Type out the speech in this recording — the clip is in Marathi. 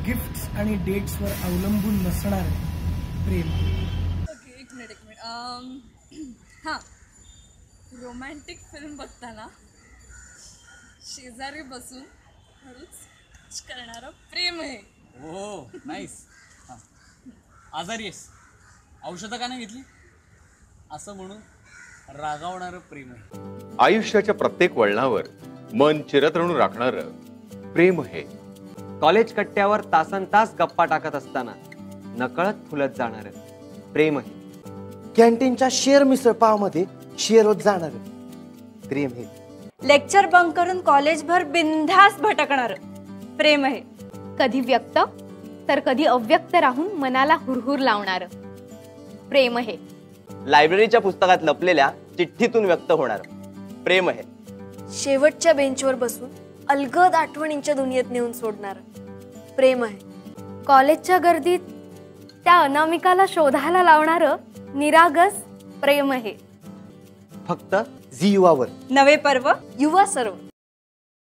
गिफ्ट्स आणि डेट्सवर अवलंबून नसणार प्रेम. ओके, एक मिनिट. हां, रोमॅन्टिक फिल्म बघताना शेजारी बसून हळूच करणारं प्रेम आहे. हो, नाईस. आजारी आहेस, औषधं का नाही घेतली असं म्हणून रागावणारं प्रेम आहे. आयुष्याच्या प्रत्येक वळणावर मन चिरतरणून राखणारं प्रेम आहे. कॉलेज कट्ट्यावर तासनतास गप्पा टाकत असताना नकळत फुलत जाणारं प्रेम आहे. कॅन्टीनच्या शेअर मिसळ पावमध्ये शेअर होत जाणार प्रेम आहे. लेक्चर बंक करून कॉलेजभर बिनधास्त भटकणार प्रेम आहे. कधी व्यक्त तर कधी अव्यक्त राहून मनाला हुरहुर लावणार प्रेम आहे. लायब्ररीच्या पुस्तकात लपलेल्या चिठ्ठीतून व्यक्त होणार प्रेम आहे. शेवटच्या बेंचवर बसून अलगद आठवणींच्या दुनियेत नेऊन सोडणार प्रेम आहे. कॉलेजच्या गर्दीत त्या अनामिकाला शोधायला लावणारं निरागस प्रेम आहे. फक्त झी युवावर नवे पर्व युवा सर्व.